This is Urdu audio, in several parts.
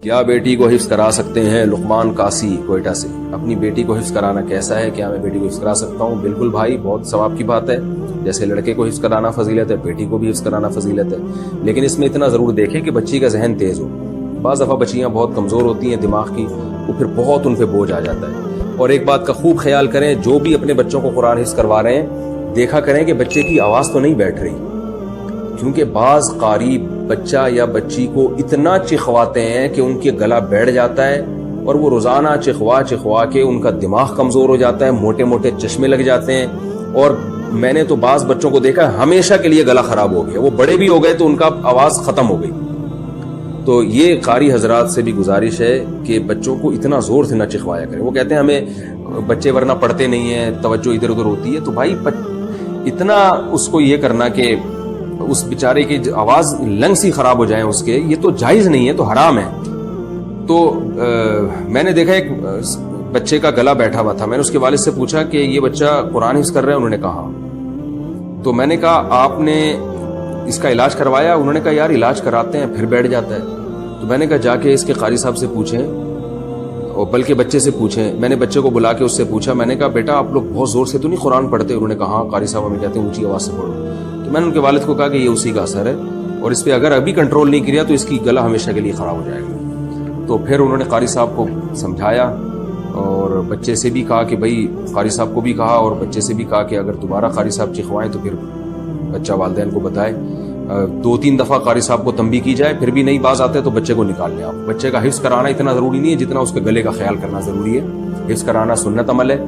کیا بیٹی کو حفظ کرا سکتے ہیں؟ لقمان قاسی کوئٹہ سے۔ اپنی بیٹی کو حفظ کرانا کیسا ہے؟ کیا میں بیٹی کو حفظ کرا سکتا ہوں؟ بالکل بھائی، بہت ثواب کی بات ہے۔ جیسے لڑکے کو حفظ کرانا فضیلت ہے، بیٹی کو بھی حفظ کرانا فضیلت ہے، لیکن اس میں اتنا ضرور دیکھیں کہ بچی کا ذہن تیز ہو۔ بعض دفعہ بچیاں بہت کمزور ہوتی ہیں دماغ کی، وہ پھر بہت ان پہ بوجھ آ جاتا ہے۔ اور ایک بات کا خوب خیال کریں، جو بھی اپنے بچوں کو قرآن حفظ کروا رہے ہیں، دیکھا کریں کہ بچے کی آواز تو نہیں بیٹھ رہی، کیونکہ بعض قاری بچہ یا بچی کو اتنا چخواتے ہیں کہ ان کے گلا بیٹھ جاتا ہے، اور وہ روزانہ چخوا کے ان کا دماغ کمزور ہو جاتا ہے، موٹے موٹے چشمے لگ جاتے ہیں۔ اور میں نے تو بعض بچوں کو دیکھا ہمیشہ کے لیے گلا خراب ہو گیا، وہ بڑے بھی ہو گئے تو ان کا آواز ختم ہو گئی۔ تو یہ قاری حضرات سے بھی گزارش ہے کہ بچوں کو اتنا زور سے نہ چخوایا کریں۔ وہ کہتے ہیں ہمیں بچے ورنہ پڑھتے نہیں ہیں، توجہ ادھر ادھر ہوتی ہے۔ تو بھائی اتنا اس کو یہ کرنا کہ اس بیچارے کی آواز لنگس ہی خراب ہو جائیں اس کے، یہ تو جائز نہیں ہے، تو حرام ہے۔ تو میں نے دیکھا ایک بچے کا گلا بیٹھا ہوا تھا، میں نے اس کے والد سے پوچھا کہ یہ بچہ قرآن حفظ کر رہا ہے؟ انہوں نے کہا۔ تو میں نے کہا آپ نے اس کا علاج کروایا؟ انہوں نے کہا یار علاج کراتے ہیں پھر بیٹھ جاتا ہے۔ تو میں نے کہا جا کے اس کے قاری صاحب سے پوچھیں، اور بلکہ بچے سے پوچھیں۔ میں نے بچے کو بلا کے اس سے پوچھا، میں نے کہا بیٹا آپ لوگ بہت زور سے تو نہیں قرآن پڑھتے؟ انہوں نے کہا ہاں قاری صاحب ہمیں کہتے ہیں اونچی آواز سے پڑھو۔ تو میں نے ان کے والد کو کہا کہ یہ اسی کا اثر ہے، اور اس پہ اگر ابھی کنٹرول نہیں کیا تو اس کی گلا ہمیشہ کے لیے خراب ہو جائے گا۔ تو پھر انہوں نے قاری صاحب کو سمجھایا، اور بچے سے بھی کہا کہ بھائی، قاری صاحب کو بھی کہا اور بچے سے بھی کہا کہ اگر دوبارہ قاری صاحب چخوائیں تو پھر بچہ والدین کو بتائے، 2-3 دفعہ قاری صاحب کو تنبیہ کی جائے، پھر بھی نہیں باز آتے تو بچے کو نکال لیں آپ۔ بچے کا حفظ کرانا اتنا ضروری نہیں ہے جتنا اس کے گلے کا خیال کرنا ضروری ہے۔ حفظ کرانا سنت عمل ہے،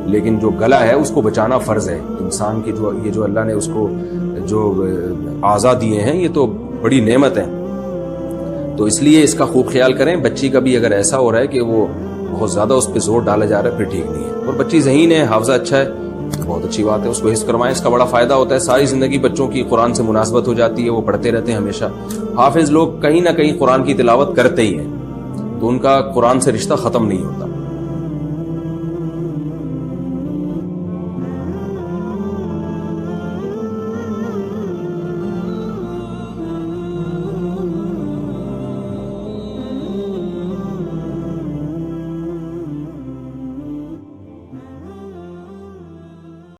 لیکن جو گلا ہے اس کو بچانا فرض ہے۔ انسان کی جو اللہ نے اس کو جو اعضاء دیے ہیں، یہ تو بڑی نعمت ہے، تو اس لیے اس کا خوب خیال کریں۔ بچی کا بھی اگر ایسا ہو رہا ہے کہ وہ بہت زیادہ اس پہ زور ڈالا جا رہا ہے، پھر ٹھیک نہیں ہے۔ اور بچی ذہین ہے، حافظہ اچھا ہے، بہت اچھی بات ہے، اس کو حفظ کروائیں۔ اس کا بڑا فائدہ ہوتا ہے، ساری زندگی بچوں کی قرآن سے مناسبت ہو جاتی ہے، وہ پڑھتے رہتے ہیں ہمیشہ۔ حافظ لوگ کہیں نہ کہیں قرآن کی تلاوت کرتے ہی ہیں، تو ان کا قرآن سے رشتہ ختم نہیں ہوتا۔